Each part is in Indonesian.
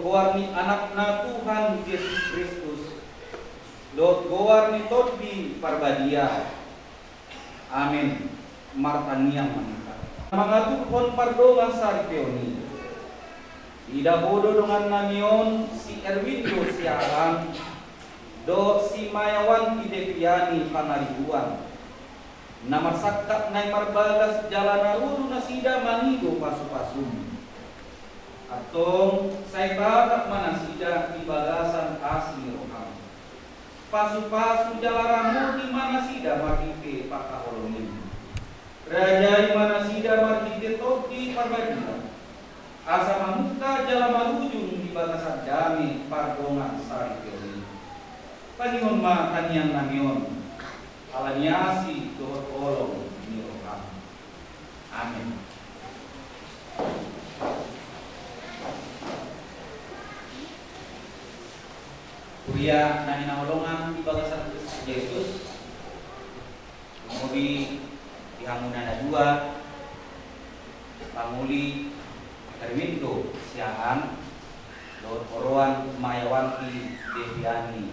gowarni anakna Tuhan Yesus Kristus, dot gowarni todbi parbadia. Amin. Martaniang manita. Mangaturhon pardongan sarpeoni. Ida bodo dengan namion si Erwindo siaran, do si Mayawan Idepiani pangaribuan. Nama sakap nai marbagas jalan arudu nasida manigo pasu-pasum. Atong saya bakak manasida di bagasan asli roham. Pasu-pasu jalaramu di manasida marhite pakaholonin. Rajai manasida marhite todi parbadia. Asa mamuka jalan marujung di bagasan dami pardongan sari keuli. Panihon ma kaniang namion. Alaniasi dohot olong ni roham. Amin. Kuria nani naolongan di bagasan Yesus. Kemudian dihangunan dua panguli Erwindo siahan dot oroan Mayawanti Deviani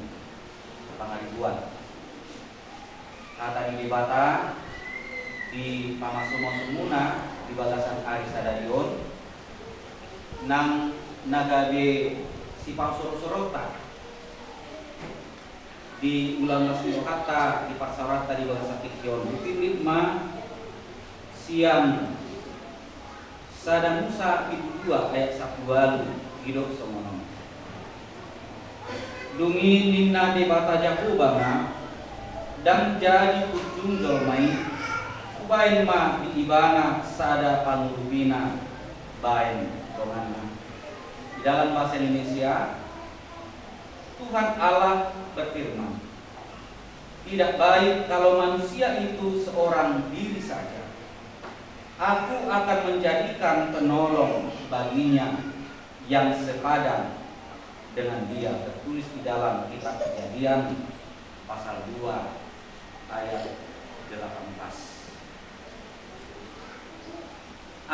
pangaribuan. Kata di Bata di Pamasumo Sumuna di bagasan Arisadadion nang nagabe si Pamsoro-sorota di ulang nasio kata di Parsarata di bagasan Tikyon Bukit ma siang Sadang Musa itu 2 ayat 1 hidup semono. Dungi ninna de bata Jakubanga dan jadi ujung dolmai ubain ma di ibana sada pangurubina bain donganna. Di dalam bahasa Indonesia Tuhan Allah berfirman, tidak baik kalau manusia itu seorang diri saja. Aku akan menjadikan penolong baginya yang sepadan dengan dia. Tertulis di dalam kitab Kejadian pasal 2 ayat 18.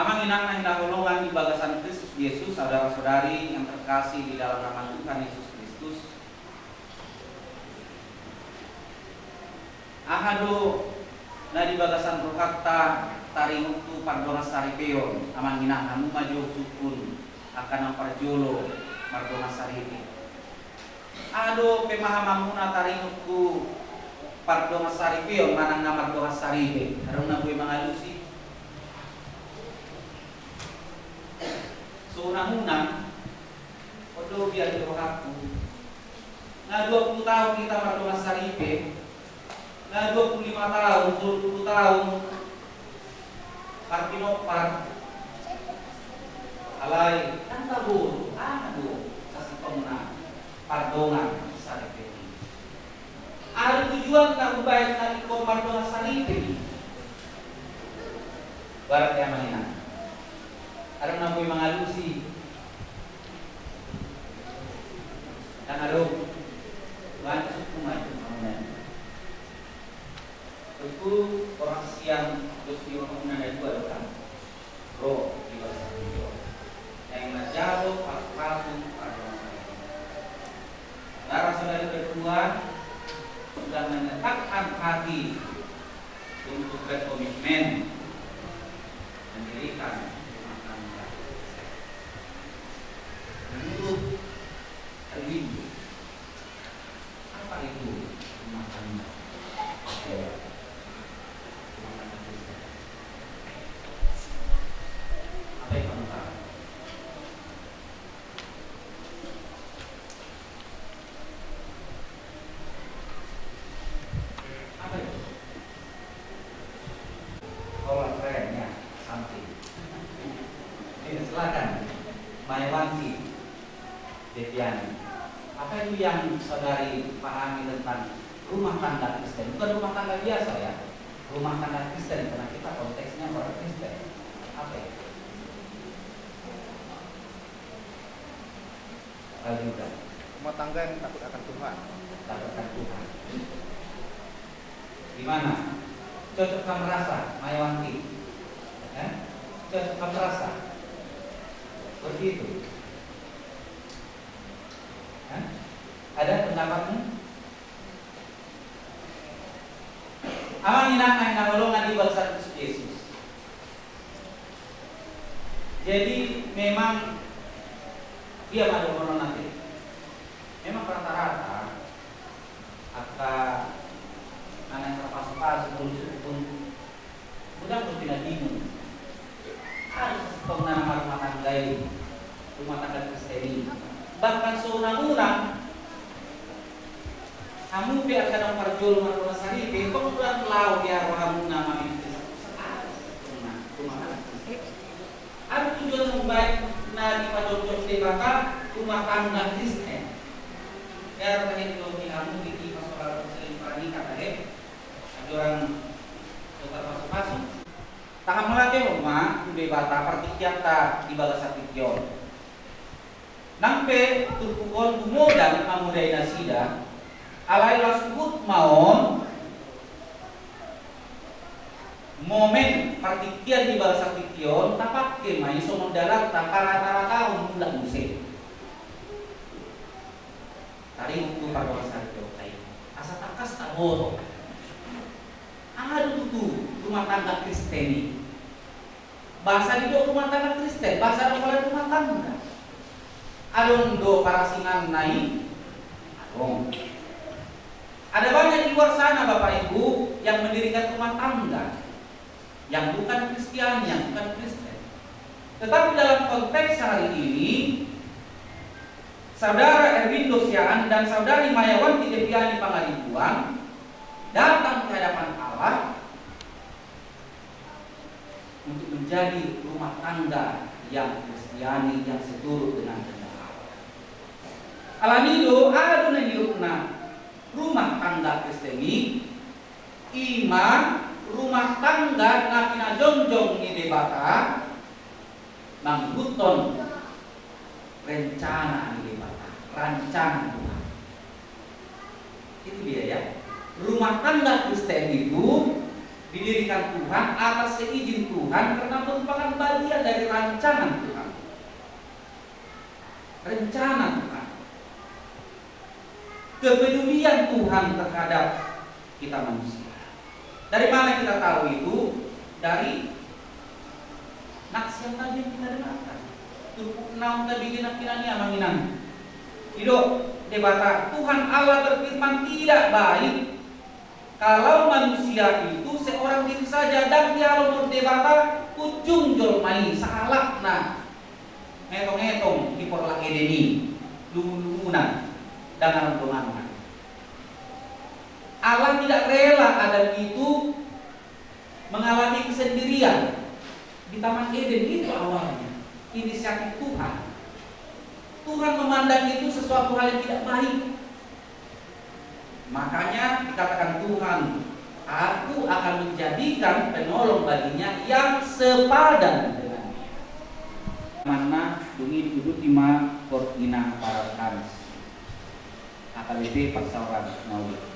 Amang inang hinahulungan di bagasan Kristus Yesus, saudara-saudari yang terkasih di dalam nama Tuhan Yesus Kristus. Ahado na di bagasan rohakta taringuktu pardonga saripeon amang inang hamu maju sukun akan ang parjolo pardonga saripe. Ado pemahamamuna taringuktu pardonga saripeon manang na pardonga saripe. Harong na buhay mga lusi. So unang-una, odo biar rohakku. Na 20 tahun kita pardonga saripe. Na 25 tahun, 20 tahun Partinopar alay kan tabur ano sa sipamuna pardongan saripe. Ada tujuan na ubayad na ikaw pardongan saripe. Barat kaya manina. Alam na po yung mga lusi. Dan araw banyak sukungan kemudian. Itu orang siang terus di orang ada dua kan, roh di bahasa Indonesia. Yang menjawab pas-pasu pada saudara-saudari berdua sudah menyatakan hati untuk berkomitmen mendirikan rumah tangga. Menurut Erwin, apa itu rumah tangga? Apa yang kamu tahu? Apa itu? Kalau kerennya something. Ini silakan, Mayawanti, Deviani. Apa itu yang saudari pahami tentang rumah tangga Kristen? Bukan rumah tangga biasa ya, rumah tangga Kristen karena kita konteksnya orang Kristen. Apa itu? Juga. Rumah tangga yang takut akan Tuhan. Takut akan Tuhan. Gimana? Cocok kamu rasa, Mayawanti? Ya? Cocok kamu rasa? Begitu. Ya? Ada pendapatmu? Amang inang nangolongan di bangsa Kristus Yesus. Jadi memang dia pada orang nanti. Memang rata-rata akan anak terpas-pas pun mudah tidak bingung. Harus pengenal rumah tangga ini, rumah tangga Kristen ini. Bahkan seorang-orang kamu biar kadang perjual rumah saripe, kau sudah tahu dia kamu nama itu. Rumah tangga. Ada tujuan yang baik. Nah, di padojok debata rumah tangga Kristen. Ya, tadi kalau kamu di pasokan muslim pani kata ada orang dokter masuk-masuk. Tahap melate rumah debata pertikiata di balas pikion. Nampe turpukon gumodan amudai nasida. Alai lasubut maon momen partikian di bahasa pikion tapak kemai somong dalam takara tahun bulan musik tari untuk perbahasan jokai asa takas tak bodoh ada tuh rumah tangga Kristeni bahasa itu rumah tangga Kristen bahasa apa rumah tangga adon do para singan naik adon ada banyak di luar sana Bapak Ibu yang mendirikan rumah tangga yang bukan Kristiani, yang bukan Kristen. Tetapi dalam konteks hari ini, Saudara Erwin Dosiaan dan Saudari Mayawanti Deviani Pangaribuan datang ke hadapan Allah untuk menjadi rumah tangga yang Kristiani, yang seturut dengan kehendak Allah. Alanido ada nengirukna rumah tangga Kristeni, iman rumah tangga napina jonjong ni debata mangguton rencana ni debata rancangan Tuhan. Itu dia ya. Rumah tangga Kristen itu didirikan Tuhan atas seizin Tuhan karena merupakan bagian rancangan Tuhan. Rencana Tuhan. Kepedulian Tuhan terhadap kita manusia. Dari mana kita tahu itu? Dari naks yang tadi yang kita dengarkan. Turpuk naung tabigin ang kinanya manginang. Hidup debata Tuhan Allah berfirman tidak baik kalau manusia itu seorang diri saja dan dia lumur debata ujung jolmai salah nah ngetong-ngetong di porlah edeni lungun-lungunan dan alam. Allah tidak rela Adam itu mengalami kesendirian di Taman Eden. Itu awalnya inisiatif Tuhan. Tuhan memandang itu sesuatu hal yang tidak baik. Makanya dikatakan Tuhan, aku akan menjadikan penolong baginya yang sepadan dengan dia. Mana dungi duduk lima kortina para kamis. AKBP Paksauran Mauli.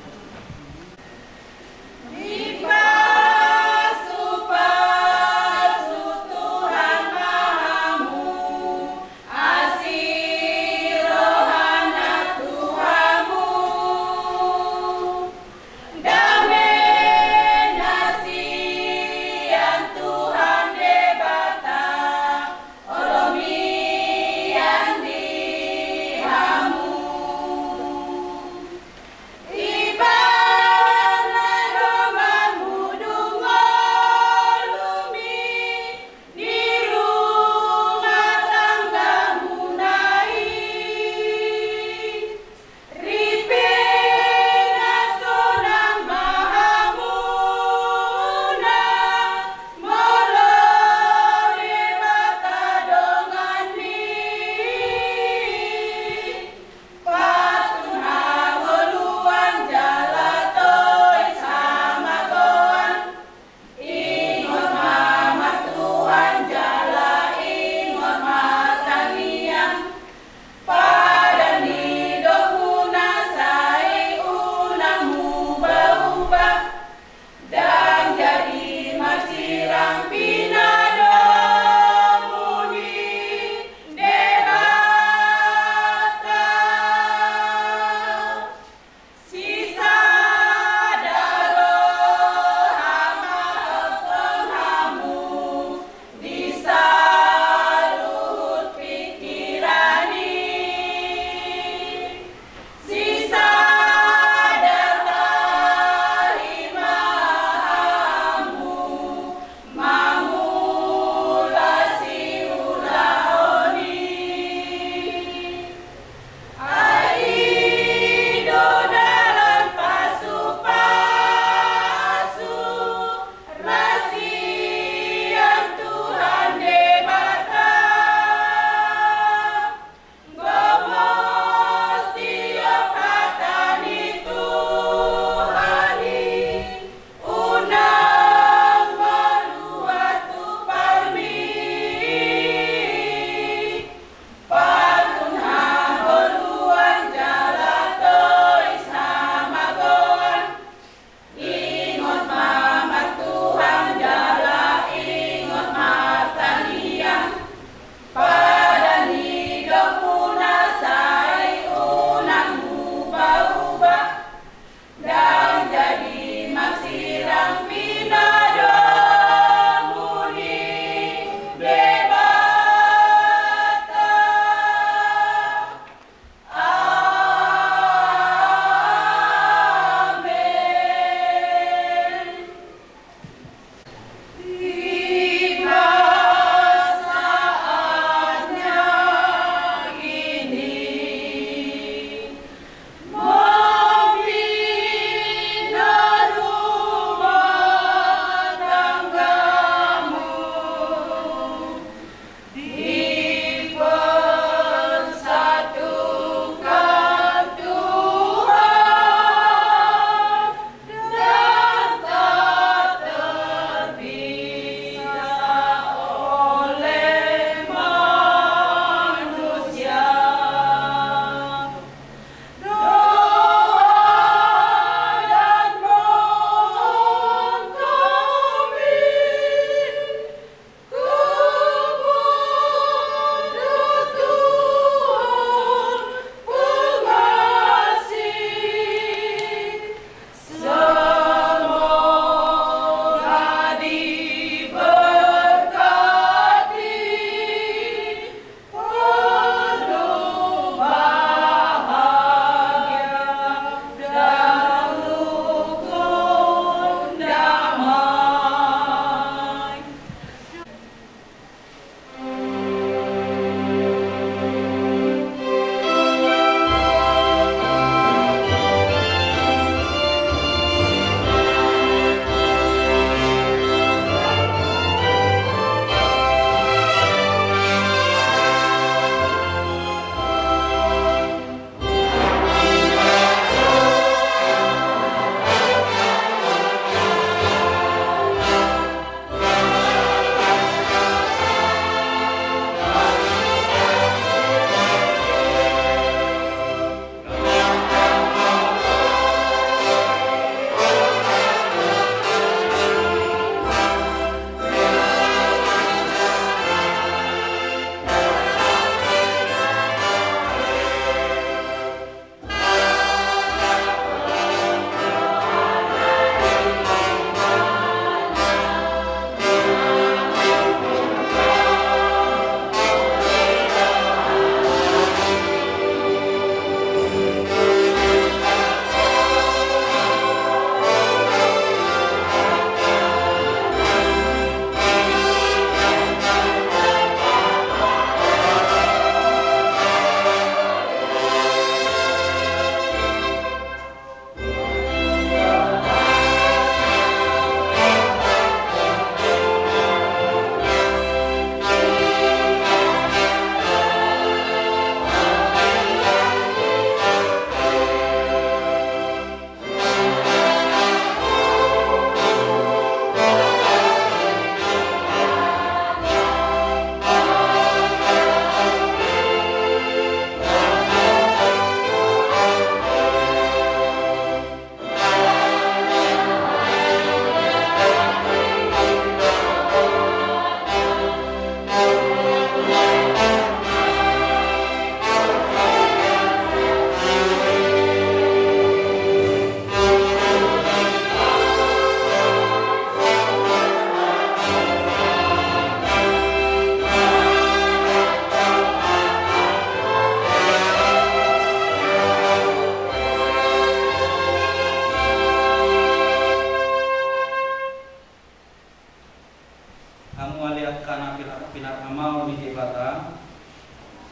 sinar amau di debata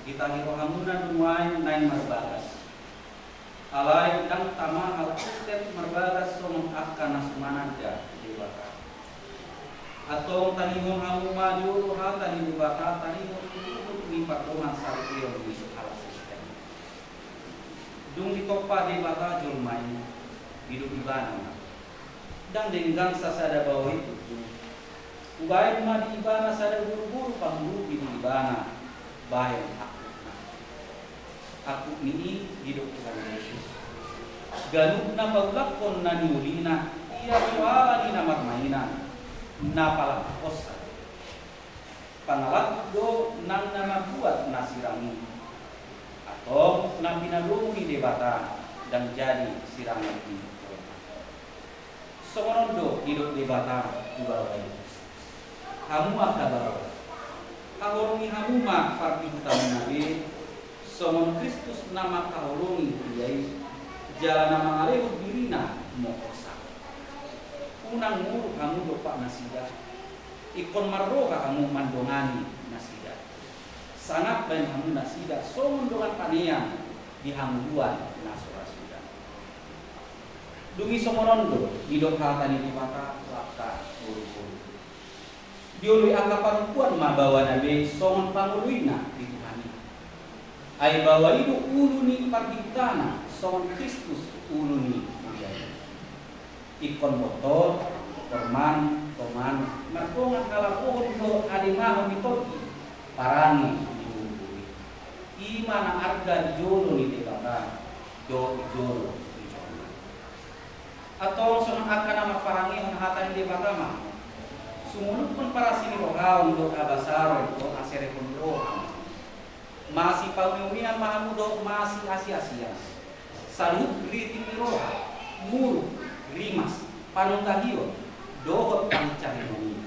kita hiro hamunan nuai nain marbagas alai dang tama hal step marbagas somong akan nasumanaja di debata atau tanihon hamu maju hal tani debata tanihon ni patungan saripio di hal sistem dung ditopa debata julmai hidup ibana dan dengan sasada bawah itu ubaid ma di ibana sada buru-buru panggu di ibana bayan aku ini hidup Tuhan Yesus ganuk na paglakon na niulina iya wala ni na magmainan na palakos pangalak do nang na buat nasirami atau na pinadungi debata dan jadi sirangan ini Sorondo hidup debata di bawah itu kamu akan bawa kahorungi hamu mak parti utama nabi somon Kristus nama kahorungi yai jalan nama alehut dirina mokosa unang muru kamu dopak nasida ikon marroga kamu mandongani nasida sangat bain kamu nasida somon dongan panean di hamuduan nasura suda dungi somorondo hidup hatani di mata wakta buru-buru diului angka perempuan mabawa nabi somon panguluina di Tuhan ay bawa itu uluni parditana somon Kristus uluni ikon botol korman toman martongan kalapohon do adimah mitoki parangi diuburi imana arga jolo ni debata do jolo atau somon akan nama parangi hatan debata mah sumunod pun para sini rohaw untuk abasaro untuk asere pun rohaw masih pangunian mahamudo masih asia-asia salut riting rohaw muru rimas panungkahiyo dohot pangcari noni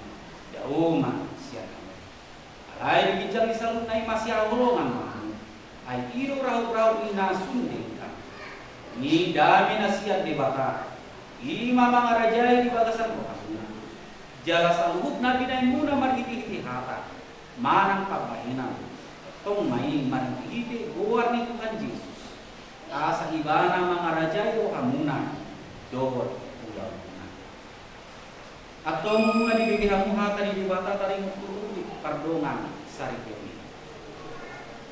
dauma siapa alai bijang disalut nai masih awolongan mahamu ay iro raut-raut ina sundengkan ni dami nasihat debata ima mangarajai di bagasan rohaw jala saluhut nabi na muna marhiti-hiti hata manang pagmahinan tong main marhiti buar ni Tuhan Yesus asa ibana mangarajay o hamuna dohot pulau na atau mga dibibihamu hata di dibata taring utulubi pardongan saripyomi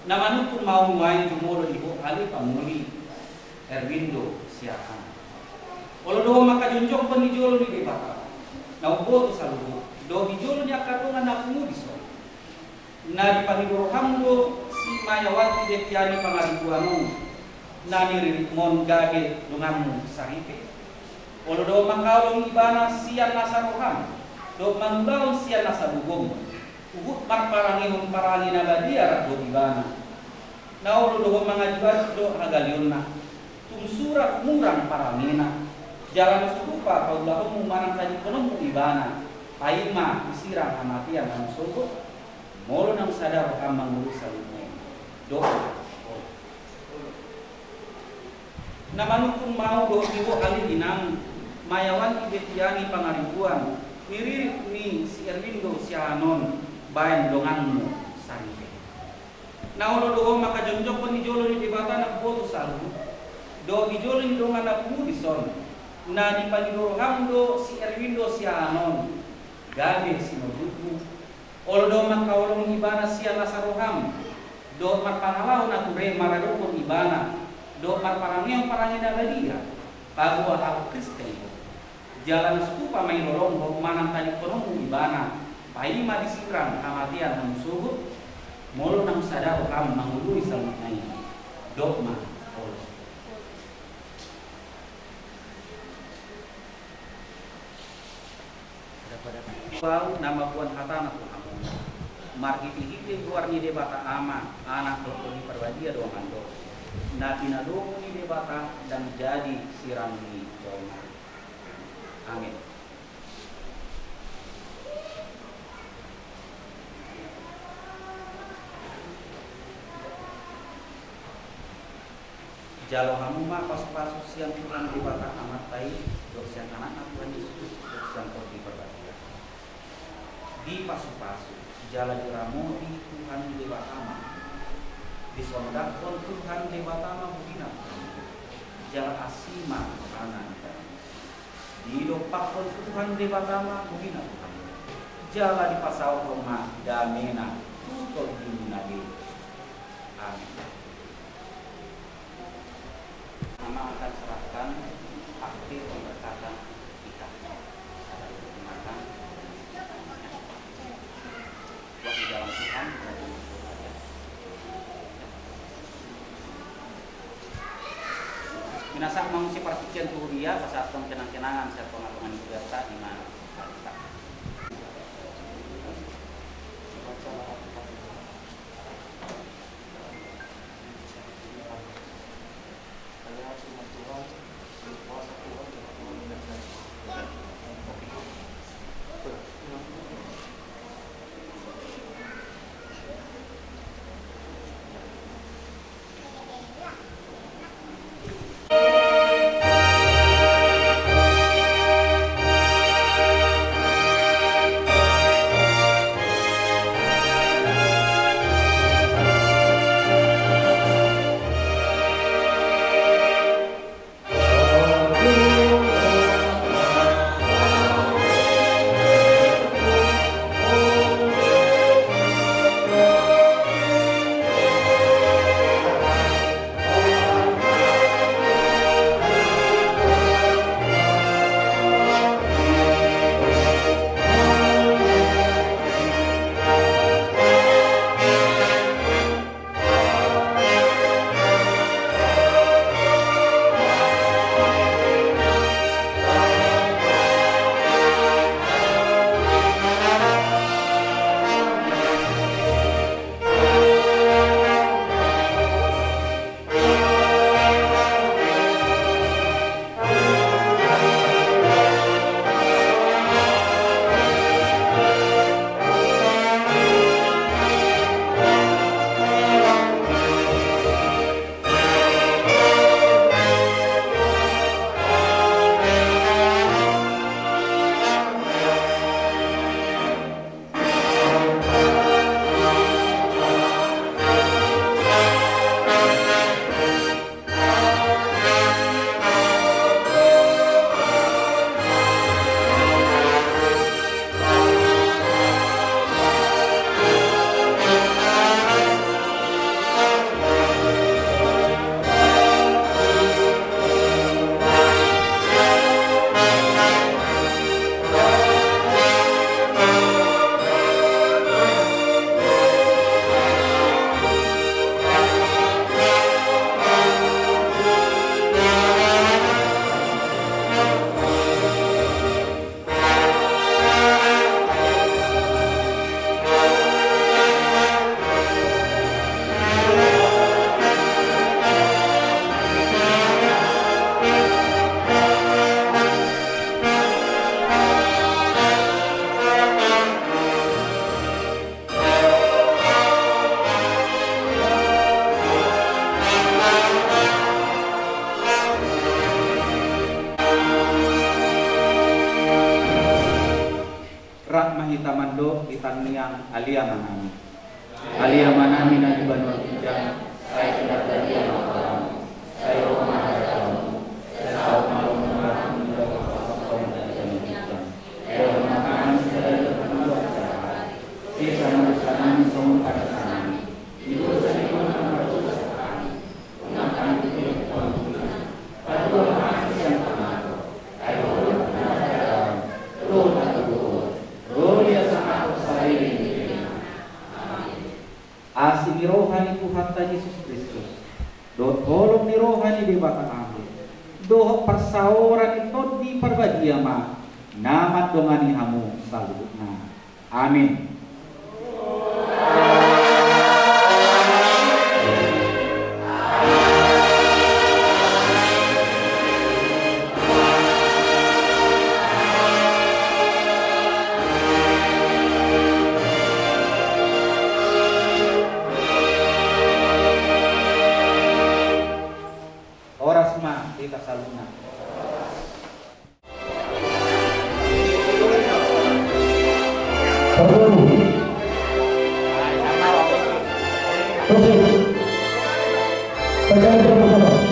naman kung maumuwain jumulo ibu ali pamuli Erwindo siakan olo doho makajunjong penijolo di dibata naubo to salubo do bijolo nya katongan na pumudiso na di pangidorohamdo si mayawati detiani pangaribuanong na niririkmon gage dungamu saripe olo do mangkalong ibana siyan nasaroham do mangulaon siyan nasabugong uhut marparangihon parangi na badiar do ibana na olo do mangajibar do hagalion na tumsurak murang parangina jalan serupa kaulah manang tadi penuh ibana paima isirang amatian ang sugo molo nang sadar kamang urusan doa naman kung mau do iwo ali dinang mayawan ibetiani pangaribuan miririk ni si Erwindo si Anon bayan donganmu sarite na ulo do makajonjok pun dijolo ni debata na boto salu do dijolo ni dongan na pumudison na di pangidorohamdo si Erwindo si Anon gabe si mabutu olo do makawalong ibana siya nasaroham do marpangalaw na ture maradokon ibana do marparangiyang parangin na dia bago ang Kristen jalan stupa may lorong manang tani konong ibana paima disirang kamatian ng sugot molo ng sadao kam mangului sa mga dogma Bau nama buan hatana tu kamu. Marhiti-hiti luar ni debata ama anak dokoni perbadia doang ando. Nabi nadong ni debata dan jadi siram ni joma. Amin. Jalo kamu mah pas-pasus yang Tuhan debata amat tai, dosian anak Tuhan Yesus dosian kopi perbadia. di pasu-pasu, jala diramodi Tuhan di batama, di sondakon Tuhan di batama bukina, jala asima kanan di dopakon Tuhan di batama bukina, jala di pasau rumah damena tutol di nadi. Amin. Mama akan serahkan akte pemberkatan kita. Makan buat di dalam Tuhan. Minasa mau si partikian tuh dia saat kenang-kenangan saya pengalaman biasa di mana. Hitamando itaniang alia manami. Alia manami na ibanor kijang saya sudah tadi yang malam. Saya rumah datang. Saya tahu malam malam menjadi kosong dan jaminan. Saya makan saya berdua sehat. Sisa manusiaan semua pada sana. Itu saya pun harus sehat. Makan itu pun. Pada makan yang pertama. Ayo asing rohani Tuhan Yesus Kristus, do tolong ni rohani di batang amin, do persauran itu di perbadiama, nama dongani hamu salutna, amin. Kita saluna. Perlu Terus. Terkait sama-sama.